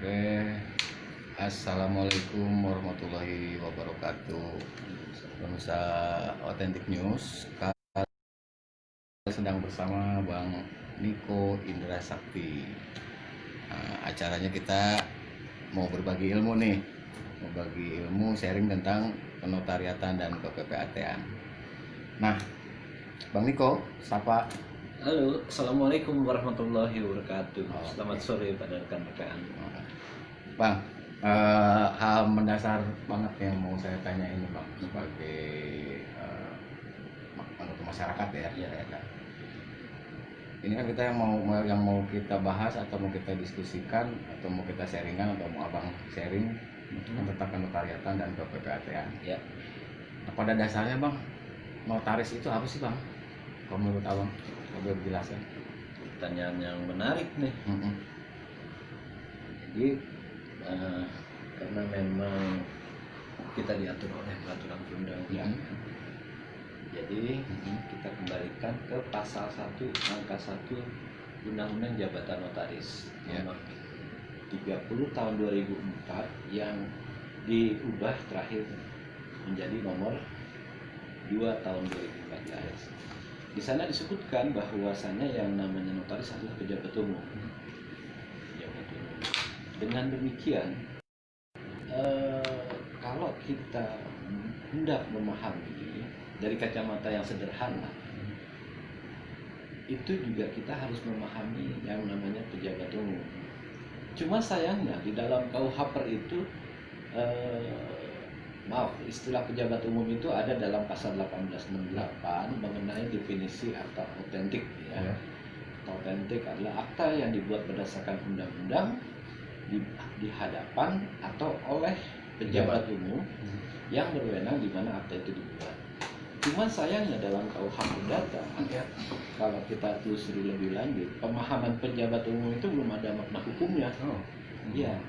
Oke, Assalamualaikum warahmatullahi wabarakatuh. Pemirsa Authentic News, kalian sedang bersama Bang Niko Indra Sakti. Acaranya kita mau berbagi ilmu nih, sharing tentang penotariatan dan kePPAT-an. Nah, Bang Niko, sapa. Halo, Assalamualaikum warahmatullahi wabarakatuh. Selamat sore pada rekan-rekan. Bang, hal mendasar banget yang mau saya tanya ini Bang, sebagai anggota masyarakat ya kan. Ini kan kita yang mau kita bahas atau mau kita diskusikan atau mau kita sharingan atau mau Abang sharing tentang penotariatan dan kePPAT-an. Ya. Nah, pada dasarnya Bang, notaris itu apa sih Bang? Kalau menurut Abang, lebih penjelasan. Pertanyaan yang menarik nih. Jadi karena memang kita diatur oleh peraturan perundang-undangan, jadi kita kembalikan ke pasal 1 angka 1 Undang-Undang Jabatan Notaris nomor 30 tahun 2004 yang diubah terakhir menjadi nomor 2 tahun 2014. Di sana disebutkan bahwasanya yang namanya notaris adalah pejabat umum. Dengan demikian, kalau kita hendak memahami dari kacamata yang sederhana, itu juga kita harus memahami yang namanya pejabat umum. Cuma sayangnya di dalam KUHP itu istilah pejabat umum itu ada dalam pasal 1868 mengenai definisi akta otentik ya. Akta otentik adalah akta yang dibuat berdasarkan undang-undang di hadapan atau oleh pejabat umum yang berwenang di mana akta itu dibuat. Cuma sayangnya dalam KUHP Perdata, kalau kita telusuri lebih lanjut, pemahaman pejabat umum itu belum ada makna hukumnya. Ya,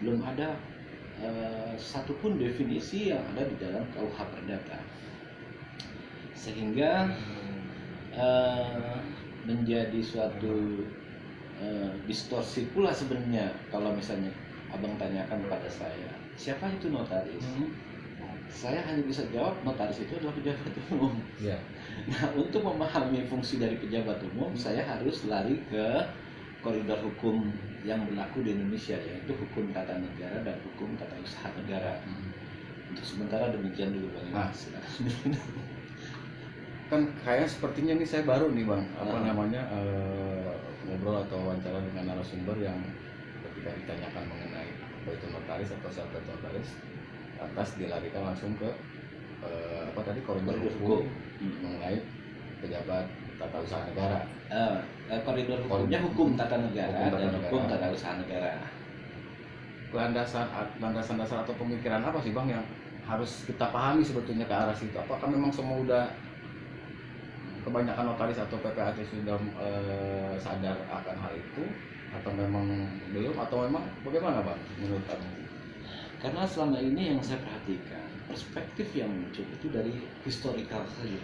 belum ada satupun definisi yang ada di dalam KUHP Perdata, sehingga menjadi suatu distorsi pula sebenarnya kalau misalnya Abang tanyakan pada saya, siapa itu notaris? Saya hanya bisa jawab notaris itu adalah pejabat umum. Nah, untuk memahami fungsi dari pejabat umum, saya harus lari ke koridor hukum yang berlaku di Indonesia, yaitu hukum tata negara dan hukum tata usaha negara. Untuk sementara demikian dulu Bang. Kan kayak sepertinya nih saya baru nih Bang, ngobrol atau wawancara dengan narasumber yang ketika ditanyakan mengenai apa itu notaris atau self notaris, atas dilarikan langsung ke koridor hukum mengenai pejabat tata usaha negara. Koridor hukumnya hukum tata negara dan hukum tata usaha negara. Landasan dasar atau pemikiran apa sih Bang yang harus kita pahami sebetulnya ke arah situ? Apakah memang semua udah kebanyakan notaris atau PPAT sudah sadar akan hal itu, atau memang belum, atau memang bagaimana Bang menurut Abang? Karena selama ini yang saya perhatikan, perspektif yang muncul itu dari historical saja.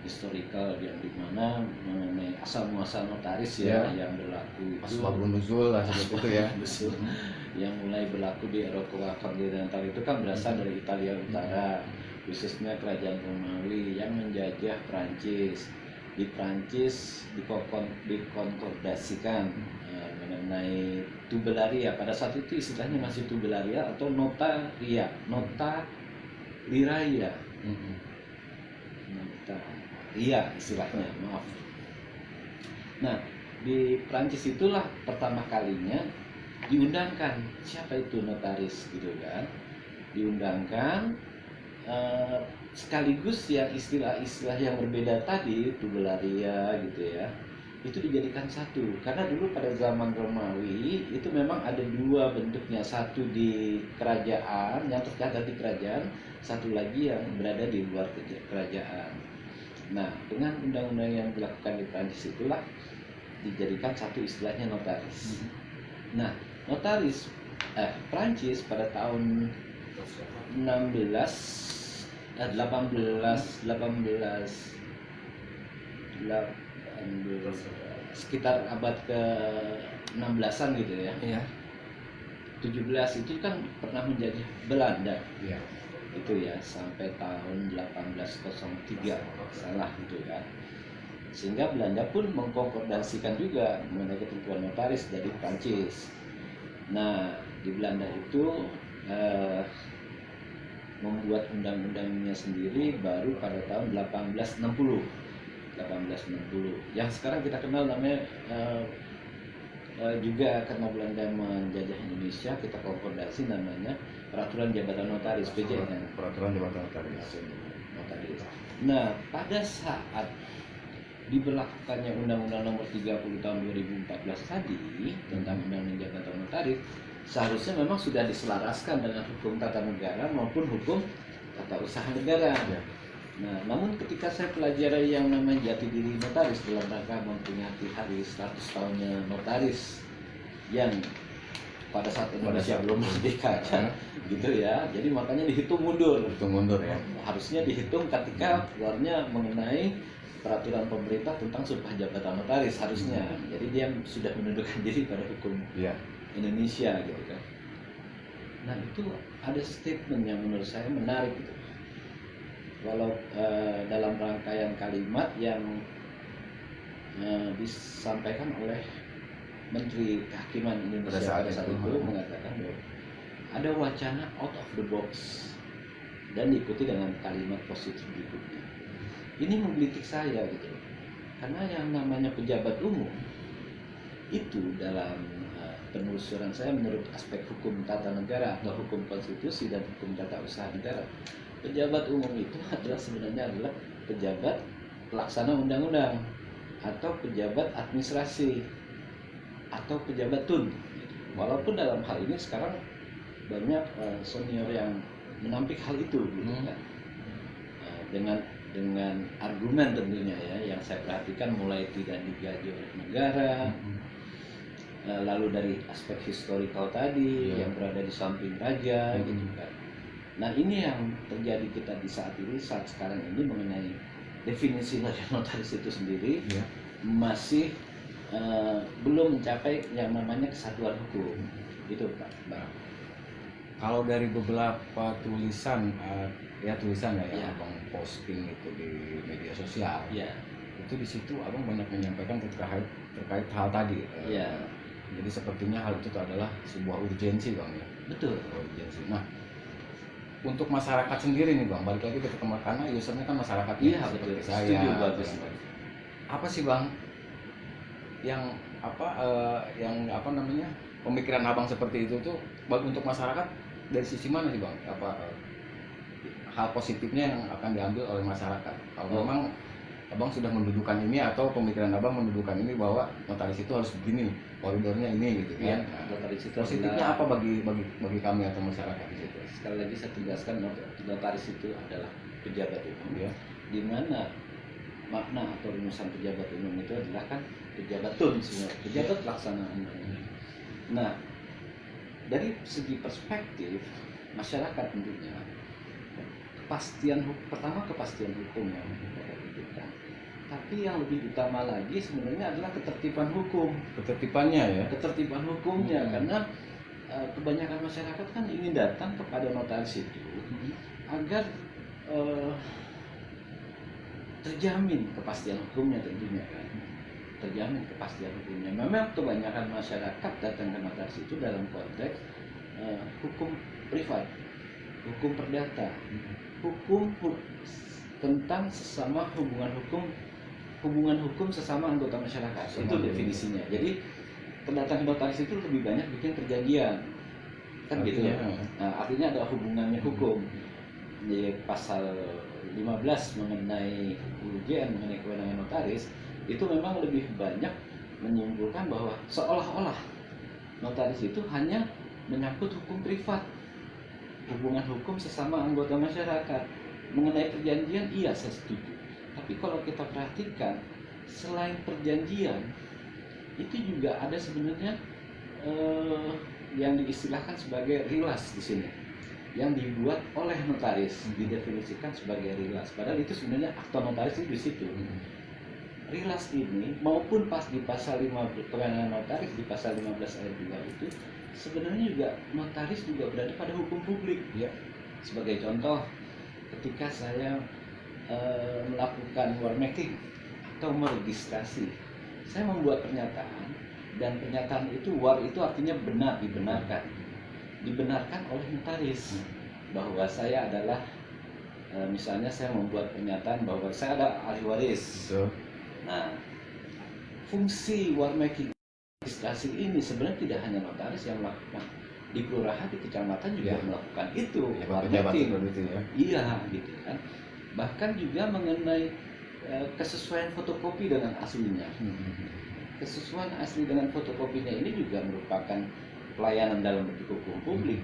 Historical yang dimana mengenai asal muasal notaris yang berlaku asbabun nuzul lah seperti itu ya. Yang mulai berlaku di Eropa kontinental itu kan berasal dari Italia Utara, khususnya kerajaan Romawi yang menjajah Prancis. Di Prancis dikonkordasikan mengenai tubularia. Pada saat itu istilahnya masih tubularia atau notaria, notariraia. Iya istilahnya, maaf. Nah, di Prancis itulah pertama kalinya diundangkan siapa itu notaris gitu kan. Diundangkan sekaligus yang istilah-istilah yang berbeda tadi, tubularia gitu ya, itu dijadikan satu. Karena dulu pada zaman Romawi itu memang ada dua bentuknya, satu di kerajaan yang tercatat di kerajaan, satu lagi yang berada di luar kerajaan. Nah, dengan undang-undang yang dilakukan di Prancis itulah dijadikan satu istilahnya notaris. Nah, notaris Prancis pada tahun 18 sekitar abad ke-16-an gitu ya. 17 itu kan pernah menjadi Belanda Iya. itu ya sampai tahun 1803 salah gitu ya, sehingga Belanda pun mengkonkordasikan juga mengenai ketentuan notaris dari Prancis. Nah di Belanda itu membuat undang-undangnya sendiri baru pada tahun 1860 yang sekarang kita kenal namanya juga karena Belanda menjajah Indonesia, kita konkordasi namanya Peraturan Jabatan Notaris PJN. Peraturan Jabatan Notaris. Nah, pada saat diberlakukannya Undang-Undang Nomor 30 Tahun 2014 tadi tentang Undang-Undang Jabatan Notaris, seharusnya memang sudah diselaraskan dengan hukum tata negara maupun hukum tata usaha negara. Ya. Nah, namun ketika saya pelajari yang namanya jati diri notaris dalam rangka memperingati hari 100 tahunnya notaris yang pada saat Indonesia belum merdeka kan, gitu ya. Jadi makanya dihitung mundur. Hitung mundur ya. Harusnya dihitung ketika keluarnya mengenai peraturan pemerintah tentang sumpah jabatan notaris harusnya. Jadi dia sudah menundukkan diri pada hukum Iya. Indonesia gitu kan. Nah itu ada statement yang menurut saya menarik gitu. Walau dalam rangkaian kalimat yang disampaikan oleh Menteri Kehakiman Indonesia pada saat itu mengatakan bahwa ada wacana out of the box dan diikuti dengan kalimat positif berikutnya. Ini menggelitik saya gitu, karena yang namanya pejabat umum itu dalam penelusuran saya menurut aspek hukum tata negara atau hukum konstitusi dan hukum tata usaha negara, pejabat umum itu sebenarnya adalah pejabat pelaksana undang-undang atau pejabat administrasi atau pejabat tun. Walaupun dalam hal ini sekarang banyak senior yang menampik hal itu gitu kan. Dengan argumen tentunya ya yang saya perhatikan mulai tidak digaji oleh negara, lalu dari aspek historical tadi yang berada di samping raja gitu kan. Nah ini yang terjadi kita di saat ini, saat sekarang ini mengenai definisi notaris itu sendiri masih belum mencapai yang namanya kesatuan hukum gitu Pak. Kalau dari beberapa tulisan tulisan yang Ya. abang posting itu di media sosial, Ya. itu di situ abang banyak menyampaikan terkait hal tadi. Ya. Jadi sepertinya hal itu adalah sebuah urgensi bang ya. Betul. Urgensi. Nah untuk masyarakat sendiri nih bang, balik lagi ke teman karena usernya kan masyarakat Iya seperti betul. saya. Setuju bagus. Apa sih bang yang apa namanya pemikiran abang seperti itu tuh untuk masyarakat dari sisi mana sih bang? Hal positifnya yang akan diambil oleh masyarakat kalau memang abang sudah mendudukan ini atau pemikiran abang mendudukan ini bahwa notaris itu harus begini, koridornya ini gitu kan. Notaris itu Positifnya apa bagi kami atau masyarakat di situ? Sekali lagi saya tegaskan, notaris itu adalah pejabat umum Ya. di mana makna atau rumusan pejabat umum itu adalah kan pejabat tun, pejabat pelaksanaan. Nah, dari segi perspektif masyarakat tentunya kepastian hukum yang mereka butuhkan. Tapi yang lebih utama lagi sebenarnya adalah ketertiban hukum. Ketertibannya ya. Ketertiban hukumnya karena kebanyakan masyarakat kan ingin datang kepada notaris itu agar terjamin kepastian hukumnya tentunya kan. Terjamin kepastian hukumnya. Memang kebanyakan masyarakat datang ke notaris itu dalam konteks hukum privat, hukum perdata, hukum tentang sesama hubungan hukum sesama anggota masyarakat. Itu definisinya. Jadi pendatang notaris itu lebih banyak bikin perjanjian kan gitu ya. Nah, artinya ada hubungannya hukum. Di pasal 15 mengenai UJN mengenai kewenangan notaris itu memang lebih banyak menyimpulkan bahwa seolah-olah notaris itu hanya menyangkut hukum privat, hubungan hukum sesama anggota masyarakat. Mengenai perjanjian, iya saya setuju. Tapi kalau kita perhatikan, selain perjanjian, itu juga ada sebenarnya yang diistilahkan sebagai rilas di sini, yang dibuat oleh notaris, didefinisikan sebagai rilas. Padahal itu sebenarnya akta notaris itu di situ. Rilas ini maupun pas di pasal 15 kewenangan notaris di pasal 15 ayat 2 itu sebenarnya juga notaris juga berada pada hukum publik. Ya. Sebagai contoh, ketika saya melakukan war making atau meregistrasi, saya membuat pernyataan, dan pernyataan itu war itu artinya benar, dibenarkan oleh notaris bahwa saya adalah misalnya saya membuat pernyataan bahwa saya ada ahli waris. Betul. Nah, fungsi war making registrasi ini sebenarnya tidak hanya notaris yang melakukan, di kelurahan, di kecamatan juga Ya. melakukan itu. Ya, war pejabat making. seperti itu ya. Iya, gitu kan. Bahkan juga mengenai kesesuaian fotokopi dengan aslinya. Kesesuaian asli dengan fotokopinya ini juga merupakan pelayanan dalam bentuk hukum publik.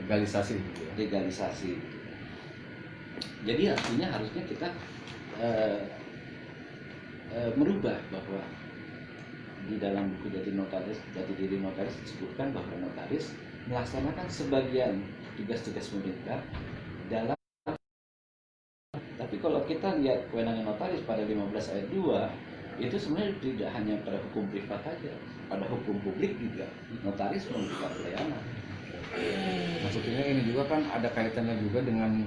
Legalisasi gitu ya. Legalisasi. Jadi artinya harusnya kita merubah bahwa di dalam buku jati diri notaris disebutkan bahwa notaris melaksanakan sebagian tugas-tugas pemerintah dalam. Tapi kalau kita lihat kewenangan notaris pada 15 ayat 2 itu sebenarnya tidak hanya pada hukum privat saja, pada hukum publik juga notaris memberikan pelayanan. Maksudnya ini juga kan ada kaitannya juga dengan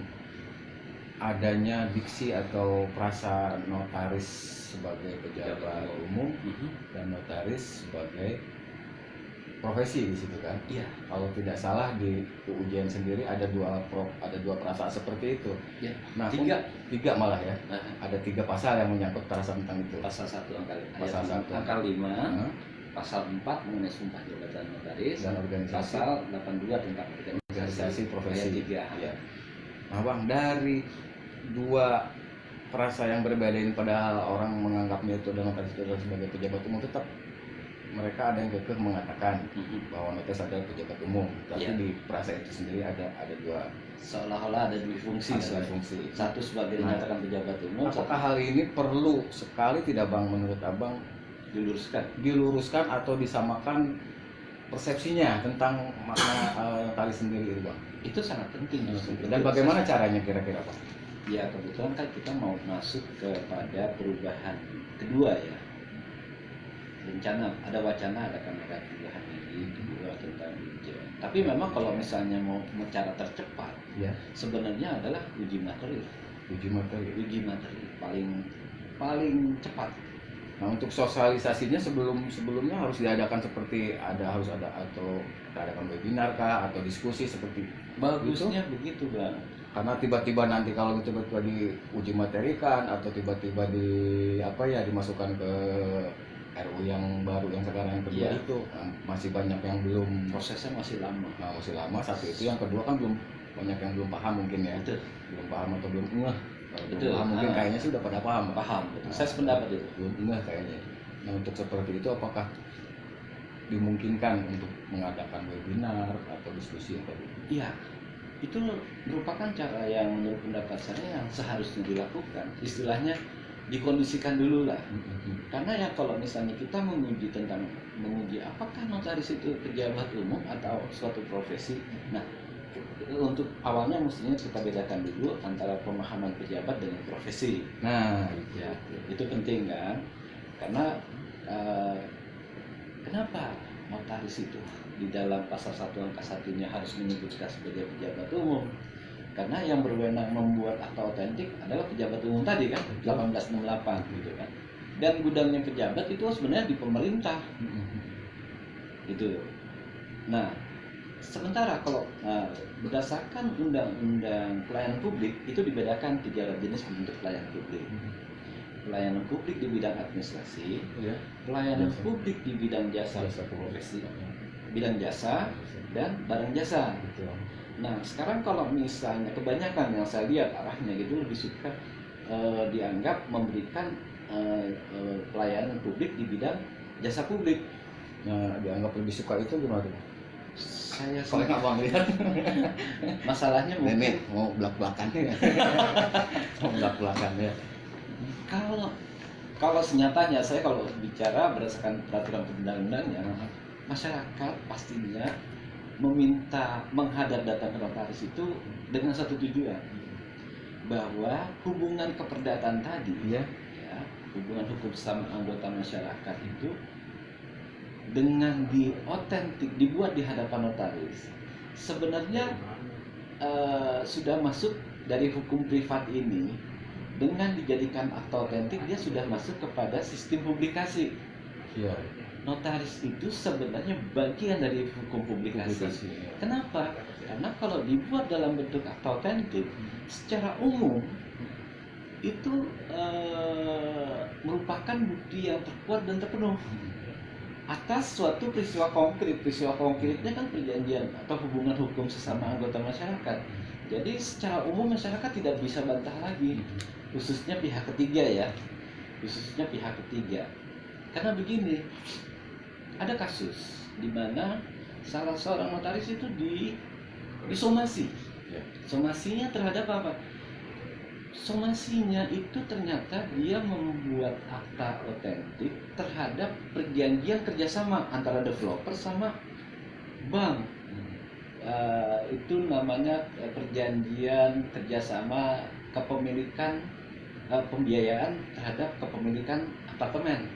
adanya diksi atau frasa notaris sebagai pejabat umum dan notaris sebagai profesi di situ kan. Iya. Kalau tidak salah di ujian sendiri ada dua frasa seperti itu. Ya. Nah, tiga malah ya. Nah, Ada 3 pasal yang menyangkut frasa tentang itu. pasal 1 Pasal 1. angka 5, Nah, pasal 4 mengenai sumpah jabatan notaris, dan organisasi pasal 82 tentang organisasi profesi. ayat 3. Ya. Nah, Bang, dari 2 frasa yang berbeda ini, padahal orang menganggapnya itu dan notaris itu adalah sebagai pejabat umum, tetap mereka ada yang kekeh mengatakan bahwa notaris adalah pejabat umum, tapi Ya. di frasa itu sendiri ada 2 Seolah-olah ada dua fungsi. fungsi. Satu sebagai dinyatakan pejabat umum, Apakah satu hal ini perlu sekali tidak, Bang, menurut Abang diluruskan atau disamakan persepsinya tentang makna notaris sendiri itu, Bang? itu sangat penting. Dan bagaimana caranya kira-kira, Pak? Ya, kebetulan kan kita mau masuk kepada perubahan kedua ya. Ada wacana akan ada perubahan ini kedua tentang ujian. Tapi memang kalau misalnya mau cara tercepat, Ya, sebenarnya adalah uji materi. uji materi. Uji materi paling cepat. Nah, untuk sosialisasinya sebelumnya harus diadakan seperti harus ada atau kita adakan webinar kah atau diskusi seperti Bagusnya begitu, Bang. karena tiba-tiba nanti kalau tiba-tiba diuji materi kan atau tiba-tiba dimasukkan ke RU yang baru yang sekarang yang kedua Iya. itu masih banyak yang belum Prosesnya masih lama. masih lama. Satu itu, yang kedua kan belum banyak yang belum paham mungkin ya, Betul. belum paham atau belum ngeh. Kalau belum Betul. paham mungkin kayaknya sih udah pada paham. Paham. Betul. Nah, Saya sependapat itu. belum ngeh kayaknya. Nah, untuk seperti itu apakah dimungkinkan untuk mengadakan webinar atau diskusi atau Iya, itu merupakan cara yang menurut pendapat saya yang seharusnya dilakukan. Istilahnya dikondisikan dulu lah. Karena ya kalau misalnya kita menguji apakah notaris itu pejabat umum atau suatu profesi. Nah, untuk awalnya mestinya kita bedakan dulu antara pemahaman pejabat dengan profesi. Nah, Ya, itu penting kan? Karena kenapa notaris itu di dalam pasal 1 angka 1-nya harus menyebutkan sebagai pejabat umum? Karena yang berwenang membuat akta otentik adalah pejabat umum tadi kan, 1868 gitu kan. Dan gudangnya pejabat itu sebenarnya di pemerintah. Gitu. Nah, sementara kalau berdasarkan undang-undang pelayanan publik itu dibedakan 3 jenis bentuk pelayanan publik. Pelayanan publik di bidang administrasi, ya. pelayanan publik di bidang jasa profesi, bidang jasa dan barang jasa. Betul. Nah, sekarang kalau misalnya kebanyakan yang saya lihat arahnya gitu lebih suka dianggap memberikan pelayanan publik di bidang jasa publik. Nah, dianggap lebih suka itu gimana? Saya Soalnya nggak, Bang, lihat. masalahnya Nenek mungkin mau belak-belakannya ya. Mau belak-belakannya. Kalau senyatanya saya kalau bicara berdasarkan peraturan perundang-undangnya, masyarakat pastinya meminta menghadap datang ke notaris itu dengan satu tujuan, bahwa hubungan keperdataan tadi Iya. ya, hubungan hukum sama anggota masyarakat itu dengan dibuat di hadapan notaris, sebenarnya sudah masuk dari hukum privat ini. Dengan dijadikan akta otentik, dia sudah masuk kepada sistem publikasi. Iya. Notaris itu sebenarnya bagian dari hukum publikasi. Ya. Kenapa? Karena kalau dibuat dalam bentuk akta otentik, secara umum itu merupakan bukti yang terkuat dan terpenuh atas suatu peristiwa konkret. Peristiwa konkretnya kan perjanjian atau hubungan hukum sesama anggota masyarakat. Jadi secara umum masyarakat tidak bisa bantah lagi, khususnya pihak ketiga ya, khususnya pihak ketiga. Karena begini, ada kasus di mana salah seorang notaris itu disomasi. Ya. Somasinya terhadap apa? Somasinya itu ternyata dia membuat akta otentik terhadap perjanjian kerjasama antara developer sama bank. Itu namanya perjanjian kerjasama kepemilikan pembiayaan terhadap kepemilikan apartemen.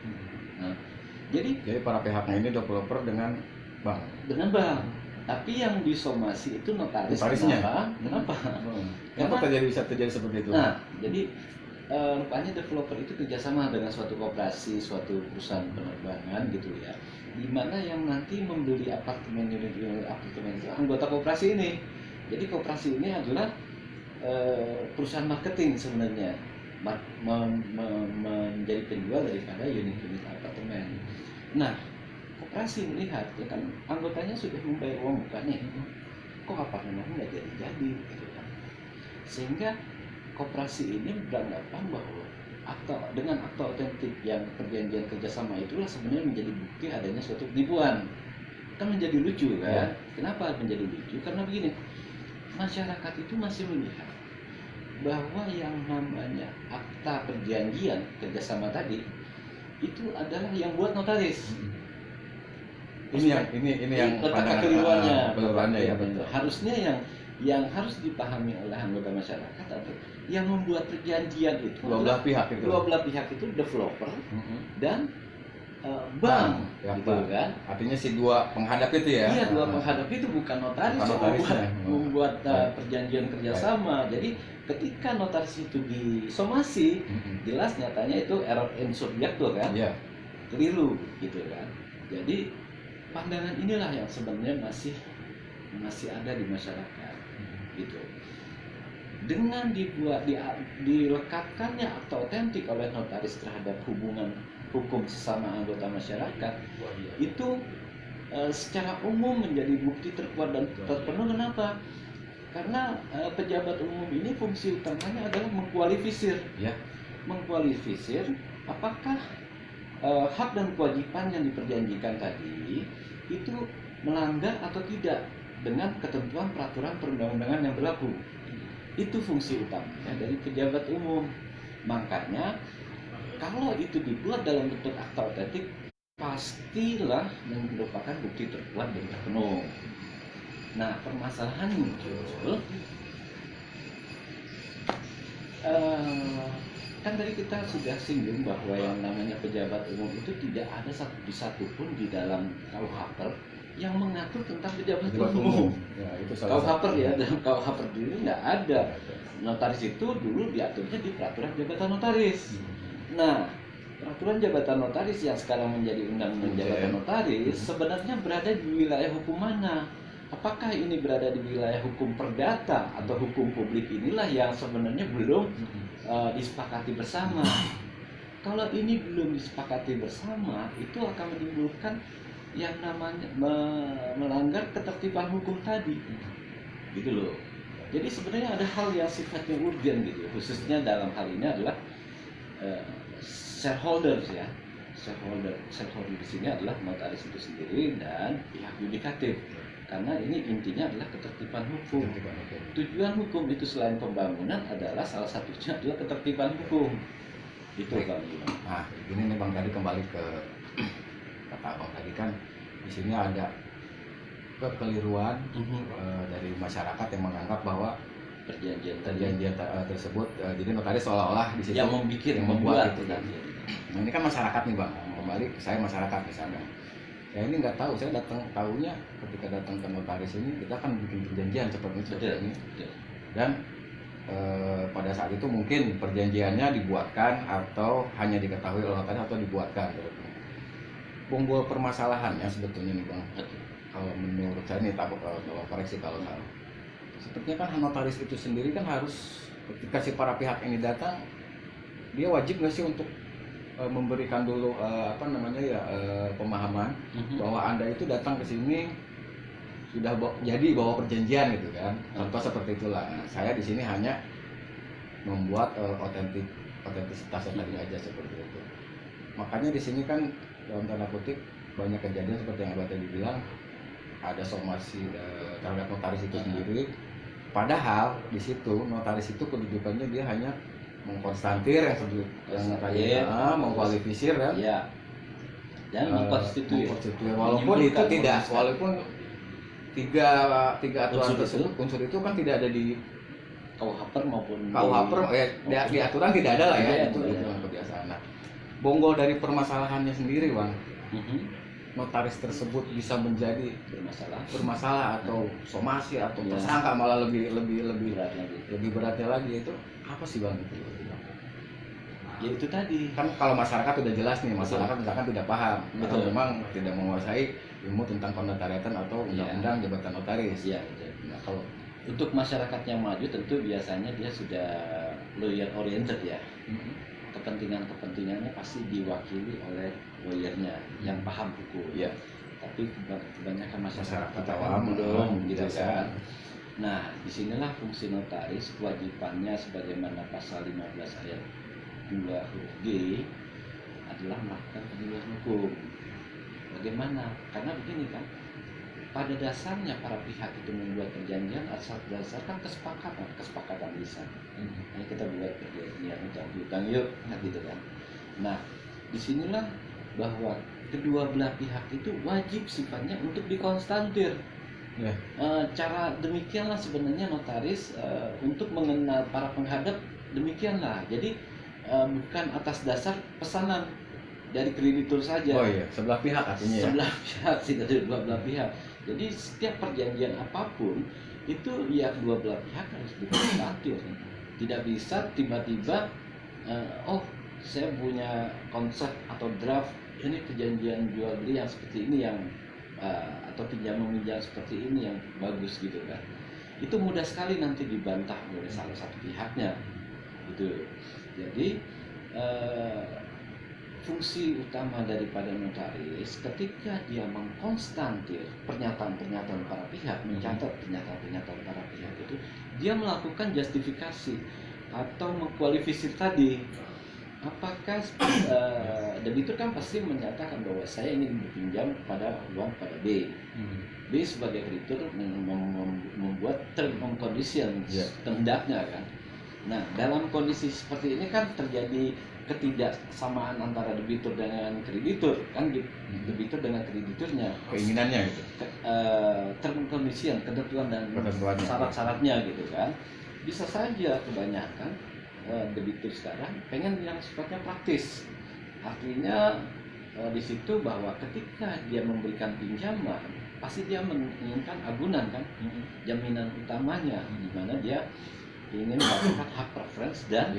Nah, jadi para pihaknya ini developer dengan bank. Tapi yang disomasi itu notarisnya. Kenapa? Kenapa bisa terjadi seperti itu? Nah, jadi rupanya developer itu kerjasama dengan suatu koperasi, suatu perusahaan penerbangan gitu ya, di mana yang nanti membeli apartemen itu anggota koperasi ini. Jadi koperasi ini adalah perusahaan marketing sebenarnya, menjadi penjual daripada unit-unit apartemen. Nah, koperasi melihat ya kan anggotanya sudah membayar uang bukannya, kok apartemen nggak jadi gitu kan, sehingga koperasi ini beranggapan bahwa dengan akta otentik yang perjanjian kerjasama itulah sebenarnya menjadi bukti adanya suatu penipuan. Kan menjadi lucu kan? Ya. Kenapa menjadi lucu? Karena begini, masyarakat itu masih melihat bahwa yang namanya akta perjanjian kerjasama tadi itu adalah yang buat notaris. Ini yang letak kekeliruannya. Ya betul. Harusnya yang harus dipahami oleh anggota masyarakat atau yang membuat perjanjian itu dua belah pihak itu developer dan bank, gitu kan. Artinya si dua penghadap itu ya. Iya, dua penghadap itu bukan notaris yang membuat perjanjian kerjasama. Jadi ketika notaris itu disomasi, jelas nyatanya itu error in subjecto kan, keliru gitu kan. Jadi pandangan inilah yang sebenarnya masih ada di masyarakat gitu. Dengan dilekatkannya akta otentik oleh notaris terhadap hubungan hukum sesama anggota masyarakat, itu secara umum menjadi bukti terkuat dan terpenuh. Kenapa? Karena pejabat umum ini fungsi utamanya adalah mengkualifisir apakah hak dan kewajiban yang diperjanjikan tadi itu melanggar atau tidak dengan ketentuan peraturan perundang-undangan yang berlaku. Itu fungsi utamanya dari pejabat umum. Makanya kalau itu dibuat dalam bentuk akta otentik, pastilah merupakan bukti terkuat dan terpenuh. Nah, permasalahan muncul kan tadi kita sudah singgung bahwa yang namanya pejabat umum itu tidak ada satupun di dalam KUHP yang mengatur tentang pejabat umum. Ya, itu KUHP ya, dalam KUHP dulu nggak ada. Notaris itu dulu diaturnya di peraturan jabatan notaris. Nah, peraturan jabatan notaris yang sekarang menjadi undang-undang jabatan notaris sebenarnya berada di wilayah hukum mana? Apakah ini berada di wilayah hukum perdata atau hukum publik? Inilah yang sebenarnya belum disepakati bersama. Kalau ini belum disepakati bersama, itu akan menimbulkan yang namanya melanggar ketertiban hukum tadi, gitu loh. Jadi sebenarnya ada hal yang sifatnya urgen gitu, khususnya dalam hal ini adalah shareholders ya. Shareholder di sini adalah notaris itu sendiri dan pihak yudikatif. Karena ini intinya adalah ketertiban hukum. Tujuan hukum itu selain pembangunan adalah salah satunya adalah ketertiban hukum. Itu Bang. Nah, ini nih Bang, tadi kembali ke kata Abang tadi kan di sini ada kekeliruan dari masyarakat yang menganggap bahwa perjanjian tersebut jadi notaris seolah-olah di situ yang membuat itu kan. Nah ini kan masyarakat nih bang, kembali saya masyarakat di sana. Saya ini nggak tahu, saya datang tahunya ketika datang ke notaris ini kita kan bikin perjanjian seperti ini. Dan pada saat itu mungkin perjanjiannya dibuatkan atau hanya diketahui oleh notaris atau dibuatkan. Bonggol permasalahannya sebetulnya nih bang, kalau menurut saya nih takut kalau koreksi kalau salah. Sepertinya kan notaris itu sendiri kan harus ketika si para pihak ini datang, dia wajib nggak sih untuk memberikan dulu pemahaman bahwa Anda itu datang ke sini sudah jadi bawa perjanjian gitu kan. Contoh seperti itulah. Nah, saya di sini hanya membuat otentisitasnya tadi aja seperti itu. Makanya di sini kan dalam tanda kutip banyak kejadian seperti yang Abah tadi bilang, ada somasi terhadap notaris itu sendiri. Padahal di situ notaris itu kedudukannya dia hanya mengkonstantir yang tadi mengkualifisir kan. Ya. Dan mengkonstitusi. Walaupun itu tidak, walaupun tiga aturan tersebut unsur itu kan tidak ada di KUHP maupun KUHP di aturan tidak ada lah ya, itu yang kebiasaan. Nah, bonggol dari permasalahannya sendiri bang, notaris tersebut bisa menjadi bermasalah atau somasi atau tersangka malah lebih beratnya lagi itu apa sih bang itu? Ya itu tadi kan kalau masyarakat udah jelas nih, masyarakat misalkan tidak paham atau memang tidak menguasai ilmu tentang penotariatan atau undang-undang jabatan notaris. Iya. Nah, kalau untuk masyarakat yang maju tentu biasanya dia sudah lawyer oriented ya. Kepentingannya pasti diwakili oleh lawyernya yang paham hukum. Ya. Tapi kebanyakan masyarakat awam belum gitu kan. Nah, disinilah fungsi notaris, kewajibannya sebagaimana pasal 15 ayat 2 huruf G adalah melakukan penyuluhan hukum. Bagaimana? Karena begini kan, pada dasarnya para pihak itu membuat perjanjian asal berdasarkan kesepakatan lisan. Hanya kita buat perjanjian untuk hutang yuk, gitu kan. Nah, disinilah bahwa kedua belah pihak itu wajib sifatnya untuk dikonstantir. Cara demikianlah sebenarnya notaris untuk mengenal para penghadap demikianlah. Jadi bukan atas dasar pesanan dari kreditur saja. Oh iya, sebelah pihak artinya ya. Sebelah pihak sih, dari dua belah pihak. Jadi setiap perjanjian apapun itu ya kedua belah pihak harus dikonsultir. Tidak bisa tiba-tiba saya punya konsep atau draft ini perjanjian jual beli yang seperti ini yang atau pinjam meminjam seperti ini yang bagus gitu kan. Itu mudah sekali nanti dibantah oleh salah satu pihaknya. Gitu. Jadi fungsi utama daripada notaris ketika dia mengkonstantir pernyataan-pernyataan para pihak, mencatat pernyataan-pernyataan para pihak itu, dia melakukan justifikasi atau mengkualifisir tadi. Apakah debitur kan pasti menyatakan bahwa saya ingin berpinjam pada uang pada B. B sebagai kreditur membuat term and conditions hendaknya kan. Nah, dalam kondisi seperti ini kan terjadi ketidaksamaan antara debitur dengan kreditur kan, debitur dengan krediturnya, keinginannya gitu, term condition, ketentuan dan syarat-syaratnya gitu kan. Bisa saja kebanyakan debitur sekarang pengen yang sifatnya praktis, artinya di situ bahwa ketika dia memberikan pinjaman pasti dia menginginkan agunan kan, jaminan utamanya, di mana dia ingin mendapatkan hak preference dan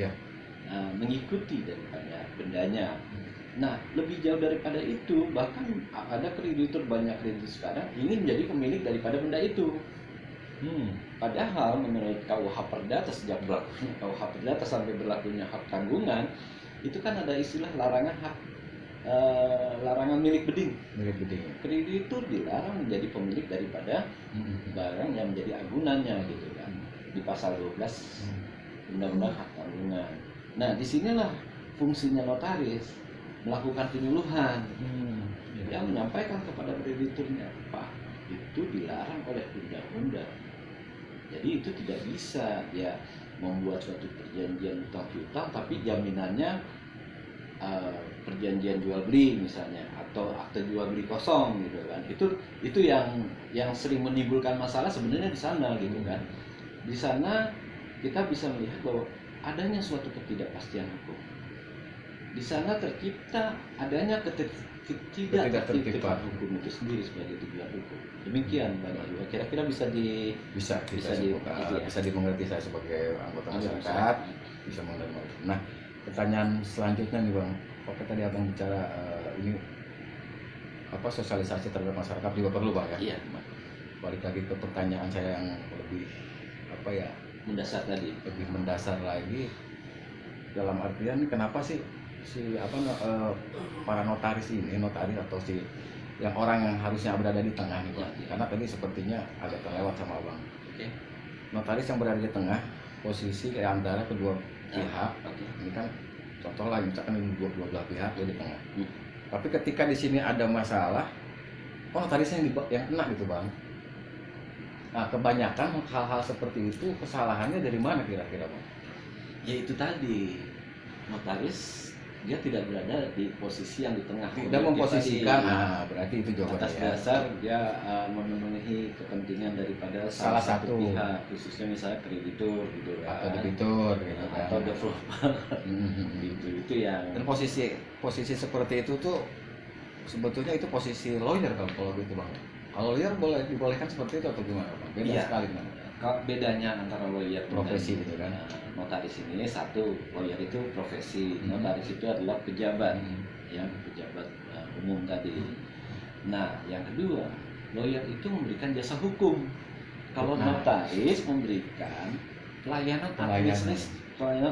mengikuti daripada bendanya. Nah, lebih jauh daripada itu, bahkan ada kreditur, banyak kreditur sekarang ingin menjadi pemilik daripada benda itu. Padahal menurut KUH Perdata, sejak berlakunya KUH Perdata sampai berlakunya hak tanggungan, itu kan ada istilah larangan milik beding. Kreditur dilarang menjadi pemilik daripada barang yang menjadi agunannya gitu kan, di pasal 12 Undang-Undang Hak Tanggungan. Nah, disinilah fungsinya notaris, melakukan penyuluhan, yang menyampaikan kepada krediturnya, Pak, itu dilarang oleh undang-undang. Jadi itu tidak bisa dia membuat suatu perjanjian utang piutang, tapi jaminannya perjanjian jual beli misalnya, atau akte jual beli kosong gitu kan. Itu yang sering menimbulkan masalah sebenarnya di sana gitu kan. Di sana kita bisa melihat bahwa adanya suatu ketidakpastian hukum. di sana tercipta adanya ketidaktertiban hukum itu sendiri sebagai tujuan hukum. Demikian Pak Najwa. Kira-kira bisa bisa dimengerti saya sebagai anggota masyarakat, bisa mengenai. Nah, pertanyaan selanjutnya nih Bang, oke tadi Abang bicara ini apa sosialisasi terhadap masyarakat juga perlu Bang ya? Iya. Balik lagi ke pertanyaan saya yang lebih apa ya? Mendasar tadi. Lebih mendasar lagi dalam artian kenapa sih para notaris atau yang orang yang harusnya berada di tengah nih Bang? Ya. Karena tadi sepertinya agak terlewat sama Bang. Okay. Notaris yang berada di tengah posisi antara kedua pihak. Ini kan contoh lah misalkan dua belah pihak dia di tengah. Tapi ketika di sini ada masalah, notarisnya yang kena gitu Bang. Nah, kebanyakan hal-hal seperti itu kesalahannya dari mana kira-kira Bang? Ya itu tadi, notaris dia tidak berada di posisi yang di tengah. Tidak memposisikan, berarti itu jawabannya. Atas dasar dia memenuhi kepentingan daripada salah satu pihak, khususnya misalnya kreditur gitu kan, atau debitur gitu kan, atau developer gitu. Itu yang. Dan posisi seperti itu tuh sebetulnya itu posisi lawyer kalau gitu Bang. Kalau lawyer dibolehkan seperti itu atau gimana Bang? Beda sekali Bang. Bedanya antara lawyer profesi gitu kan. Notaris ini satu, lawyer itu profesi, notaris itu adalah pejabat, ya pejabat umum tadi. Nah, yang kedua, lawyer itu memberikan jasa hukum. Kalau notaris memberikan pelayanan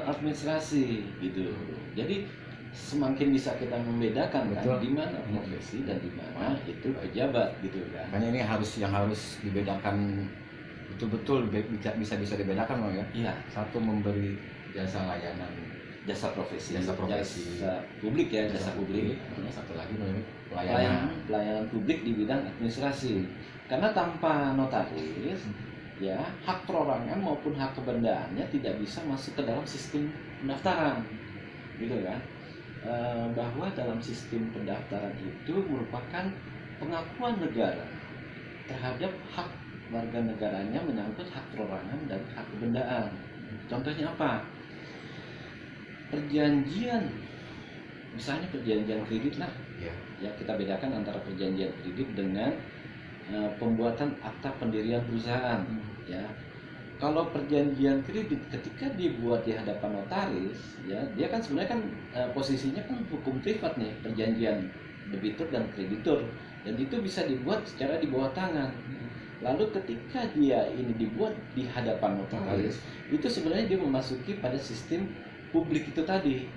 administrasi gitu. Jadi semakin bisa kita membedakan kan di mana profesi dan di mana itu pejabat gitu kan. Makanya ini yang harus dibedakan betul-betul bisa dibedakan Bang ya. Iya. Satu memberi jasa layanan, jasa profesi, jasa publik ya, jasa publik. Satu lagi pelayanan publik di bidang administrasi. Karena tanpa notaris, ya hak perorangan maupun hak kebendaannya tidak bisa masuk ke dalam sistem pendaftaran, gitu kan? Bahwa dalam sistem pendaftaran itu merupakan pengakuan negara terhadap hak warga negaranya menyangkut hak perorangan dan hak kebendaan. Contohnya apa? Perjanjian, misalnya perjanjian kredit lah. Ya kita bedakan antara perjanjian kredit dengan pembuatan akta pendirian perusahaan. Ya, kalau perjanjian kredit ketika dibuat di hadapan notaris, ya dia kan sebenarnya kan posisinya kan hukum privat nih, perjanjian debitur dan kreditur, dan itu bisa dibuat secara di bawah tangan. Lalu ketika dia ini dibuat di hadapan notaris, itu sebenarnya dia memasuki pada sistem publik itu tadi.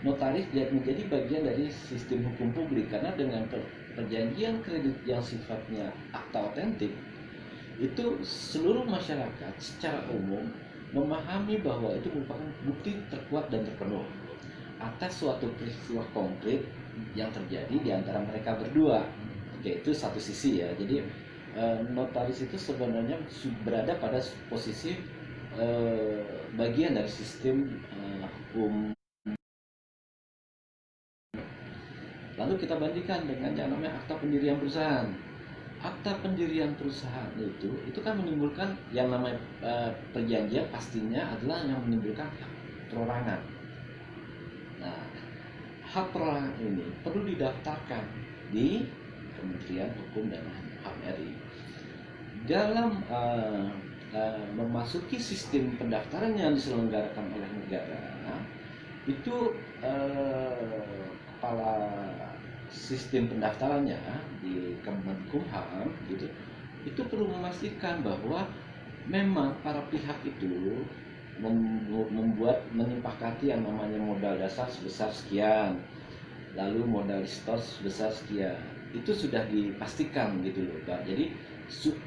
Notaris menjadi bagian dari sistem hukum publik karena dengan perjanjian kredit yang sifatnya akta otentik, itu seluruh masyarakat secara umum memahami bahwa itu merupakan bukti terkuat dan terpenuh atas suatu peristiwa konkret yang terjadi di antara mereka berdua. Yaitu satu sisi ya. Jadi notaris itu sebenarnya berada pada posisi bagian dari sistem hukum. Lalu kita bandingkan dengan yang namanya akta pendirian perusahaan. Akta pendirian perusahaan itu kan menimbulkan yang namanya perjanjian, pastinya adalah yang menimbulkan hak perorangan. Nah, hak perorangan ini perlu didaftarkan di Kementerian Hukum dan HAM RI. Dalam memasuki sistem pendaftaran yang diselenggarakan oleh negara, itu kepala sistem pendaftarannya di Kemenkumham gitu, itu perlu memastikan bahwa memang para pihak itu menyepakati yang namanya modal dasar sebesar sekian, lalu modal store sebesar sekian, itu sudah dipastikan gitu loh Pak. Jadi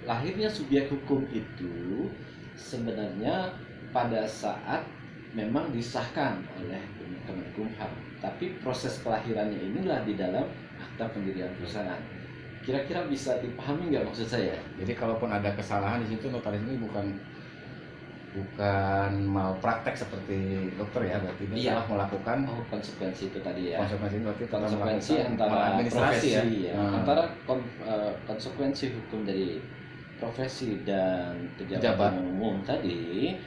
lahirnya subjek hukum itu sebenarnya pada saat memang disahkan oleh Kemenkumham, tapi proses kelahirannya inilah di dalam akta pendirian perusahaan. Kira-kira bisa dipahami nggak maksud saya? Jadi kalaupun ada kesalahan di situ, notaris ini bukan malpraktek seperti dokter ya, berarti dia salah melakukan konsekuensi itu tadi ya. Konsekuensi antara administrasi profesi, ya. Antara konsekuensi hukum dari profesi dan pejabat umum tadi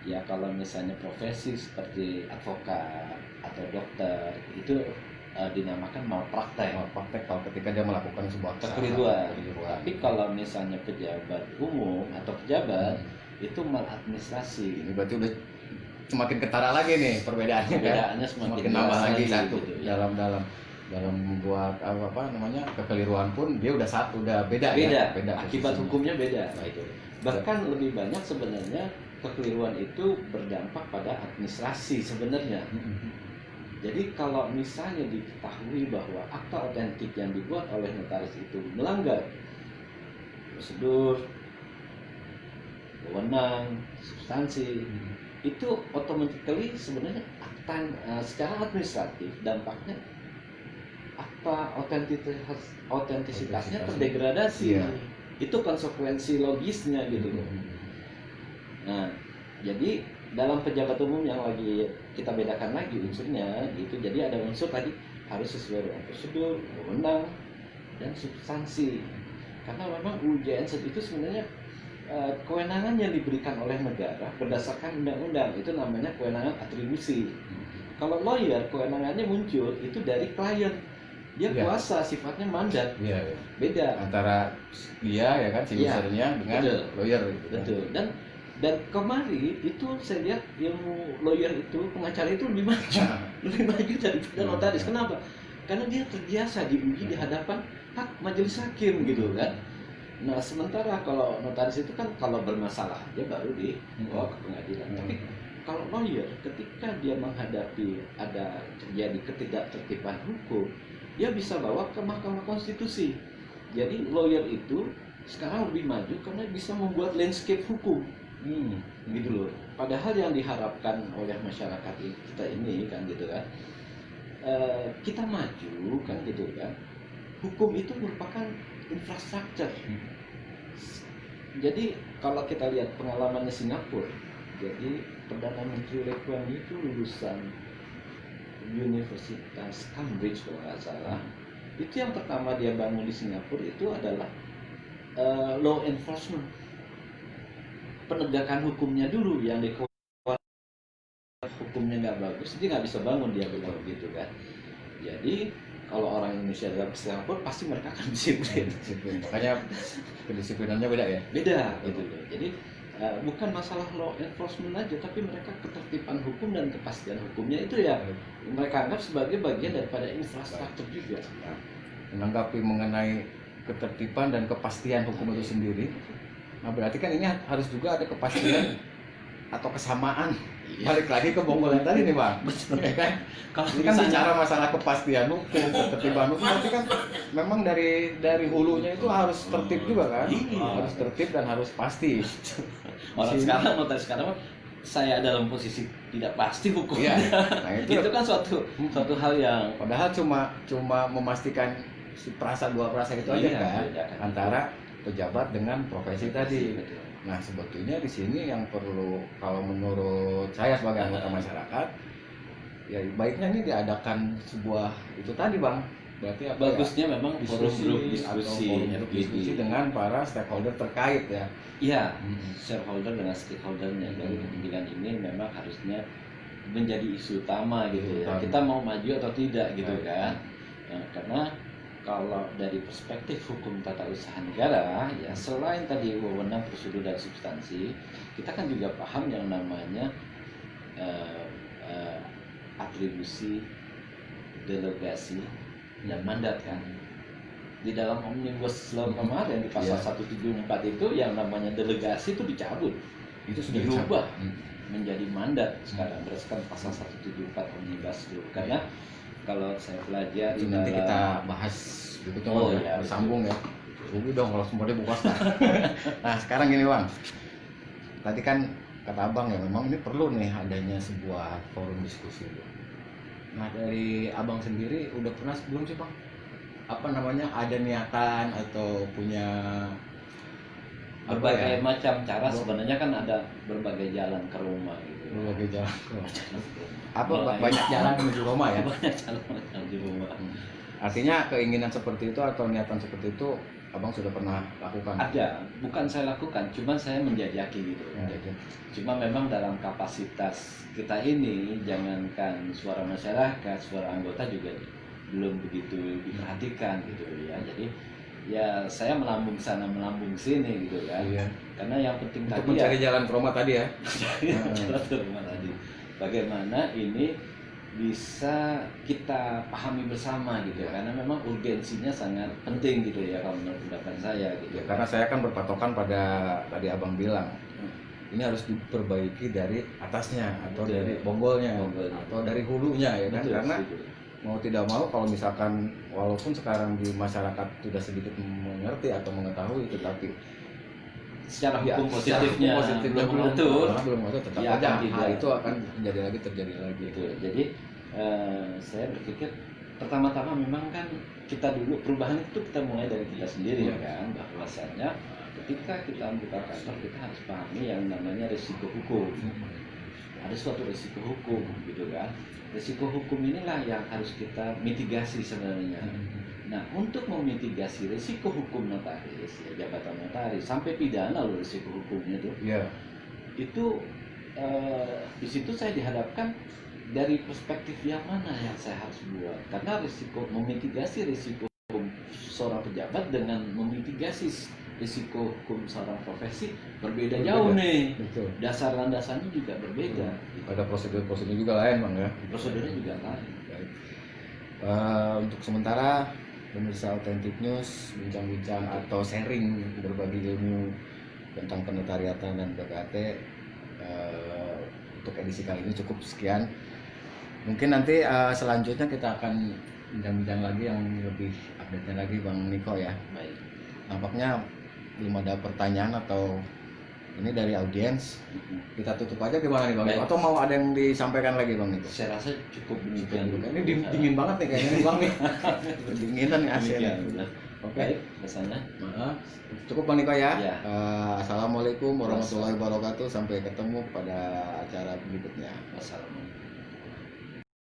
Ya kalau misalnya profesi seperti advokat atau dokter itu dinamakan malpraktek. Malpraktek kalau ketika dia melakukan sebuah Kekeliruan. kekeliruan. Tapi kalau misalnya pejabat umum atau pejabat itu maladministrasi. Ini berarti udah semakin ketara lagi nih perbedaannya Perbedaannya kan? semakin nambah jelas lagi lagi satu gitu, ya. dalam membuat apa namanya kekeliruan pun dia udah satu udah beda Beda. ya? Beda Akibat posisinya. hukumnya beda. Nah, itu. Bahkan lebih banyak sebenarnya kekeliruan itu berdampak pada administrasi sebenarnya. Jadi kalau misalnya diketahui bahwa akta otentik yang dibuat oleh notaris itu melanggar prosedur, wewenang, substansi, itu automatically sebenarnya akta secara administratif dampaknya akta otentisitasnya terdegradasi. Iya. Itu konsekuensi logisnya gitu loh. Nah, jadi dalam pejabat umum yang lagi kita bedakan lagi unsurnya gitu. Jadi ada unsur tadi harus sesuai dengan prosedur, wewenang, dan substansi. Karena memang UJN itu sebenarnya kewenangan yang diberikan oleh negara berdasarkan undang-undang, itu namanya kewenangan atribusi. Kalau lawyer kewenangannya muncul itu dari klien, dia Iya. kuasa, sifatnya mandat. Iya, iya. Beda. Antara dia ya kan si Iya, usernya dengan betul. lawyer gitu. Betul. Dan kemari itu saya lihat ilmu lawyer itu, pengacara itu lebih maju, lebih maju daripada notaris. Kenapa? Karena dia terbiasa diuji di hadapan majelis hakim gitu kan. Nah sementara kalau notaris itu kan kalau bermasalah dia baru dibawa ke pengadilan. Tapi kalau lawyer ketika dia menghadapi ada terjadi ketidaktertiban hukum, dia bisa bawa ke Mahkamah Konstitusi. Jadi lawyer itu sekarang lebih maju karena bisa membuat landscape hukum. Gitu loh. Padahal yang diharapkan oleh masyarakat kita ini kan gitu kan, kita maju kan gitu kan. Hukum itu merupakan infrastruktur. Jadi kalau kita lihat pengalamannya Singapura, jadi Perdana Menteri Lee Kuan Yew itu lulusan Universitas Cambridge kalau nggak salah. Itu yang pertama dia bangun di Singapura itu adalah law enforcement, penegakan hukumnya dulu yang hukumnya nggak bagus, dia nggak bisa bangun, dia bilang begitu kan. Jadi kalau orang Indonesia dalam Singapura pasti mereka akan disiplin. Makanya kedisiplinannya beda ya. Beda gitu loh. Jadi bukan masalah law enforcement aja, tapi mereka ketertiban hukum dan kepastian hukumnya itu ya mereka anggap sebagai bagian daripada infrastruktur juga. Menanggapi mengenai ketertiban dan kepastian hukum itu sendiri. Nah berarti kan ini harus juga ada kepastian atau kesamaan. Balik lagi ke Bonggol yang tadi nih Bang. Betul. Ya kan? Kalau Ini kan bicara masalah kepastian hukum, ketertiban hukum, berarti kan memang dari hulunya itu harus tertib juga kan? Harus tertib dan harus pasti. orang sekarang notaris sekarang saya dalam posisi tidak pasti hukumnya. Iya. Nah, itu kan suatu hal yang padahal cuma memastikan si dua perasa itu aja Iya, kan, beda kan. antara pejabat dengan profesi tadi. Betul. Nah sebetulnya di sini yang perlu, kalau menurut saya sebagai anggota masyarakat, ya baiknya ini diadakan sebuah itu tadi Bang. Berarti apa Bagusnya memang forum grup atau diskusi, forum grup diskusi dengan para stakeholder terkait ya. Iya, shareholder dengan stakeholdernya. Dari kepentingan ini memang harusnya menjadi isu utama gitu ya. Kita mau maju atau tidak gitu kan. Nah, karena kalau dari perspektif hukum tata usaha negara ya, selain tadi wewenang, prosedur dan substansi, kita kan juga paham yang namanya atribusi, delegasi, dan mandat kan. Di dalam Omnibus Law kemarin di pasal 174 itu yang namanya delegasi itu dicabut, Itu sudah dirubah dicabut. menjadi mandat sekarang berdasarkan pasal 174 Omnibus Law. Karena kalau saya pelajari Itu nanti dalam kita bahas berikutnya Oh, Bang, iya, bersambung ya. Rugi dong kalau semuanya buka sekarang. Nah sekarang gini Bang, tadi kan kata Abang ya memang ini perlu nih adanya sebuah forum diskusi. Nah dari Abang sendiri udah pernah sebelum sih Bang, apa namanya, ada niatan atau punya berbagai macam cara, sebenarnya kan ada berbagai jalan ke Roma gitu. berbagai jalan apa Mulai- banyak jalan menuju Roma ya. Banyak jalan menuju Roma. Artinya keinginan seperti itu atau niatan seperti itu abang sudah pernah lakukan? Ada, bukan saya lakukan, cuman saya menjajaki gitu. Ya. Cuma memang dalam kapasitas kita ini, jangankan suara masyarakat, suara anggota juga belum begitu diperhatikan gitu ya. Jadi ya saya melambung sana melambung sini gitu kan. Iya. Karena yang penting Untuk tadi mencari ya, jalan ke Roma tadi ya. jalan ke rumah tadi. Bagaimana ini bisa kita pahami bersama gitu, karena memang urgensinya sangat penting gitu ya kalau menurut pendapat saya gitu. Ya, karena saya kan berpatokan pada tadi abang bilang ini harus diperbaiki dari atasnya atau Betul. dari bonggolnya Bonggolnya. atau dari hulunya ya kan. Betul, Karena setuju. mau tidak mau kalau misalkan walaupun sekarang di masyarakat sudah sedikit mengerti atau mengetahui, tetapi secara ya, hukum secara positifnya, hukum positifnya belum mengatur belum mengatur, tetap ya aja akan tidak. hal itu akan terjadi lagi gitu. Jadi saya berpikir pertama-tama memang kan kita dulu perubahan itu kita mulai dari kita sendiri kan, bahwasanya ketika kita membuka kantor kita harus pahami yang namanya risiko hukum. Ada suatu risiko hukum gitu kan. Risiko hukum inilah yang harus kita mitigasi sebenarnya. Nah, untuk memitigasi risiko hukum notaris, ya, jabatan notaris sampai pidana loh risiko hukumnya tuh. Iya. Itu di situ saya dihadapkan dari perspektif yang mana yang saya harus buat, karena risiko memitigasi risiko hukum seorang pejabat dengan memitigasi risiko hukum seorang profesi berbeda jauh nih. Betul. Dasar landasannya juga berbeda. Ada prosedur-prosedur juga lain bang ya. Prosedurnya juga lain. Baik. Untuk sementara pemirsa Authentic News bincang-bincang atau sharing berbagi ilmu tentang penotariatan dan PPAT untuk edisi kali ini cukup sekian. Mungkin nanti selanjutnya kita akan bincang-bincang lagi yang lebih update-nya lagi Bang Niko ya. Baik. Nampaknya belum ada pertanyaan atau ini dari audiens. Kita tutup aja gimana nih Bang Niko? Baik. Atau mau ada yang disampaikan lagi Bang Niko? Saya rasa cukup demikian dulu. Ini dingin banget nih kayaknya nih Bang nih. Dinginan nih AC. Demikian. Oke. Baik, pesannya. Maaf. Cukup Bang Niko ya. Ya. Assalamualaikum warahmatullahi wabarakatuh. Sampai ketemu pada acara berikutnya. Wassalamualaikum.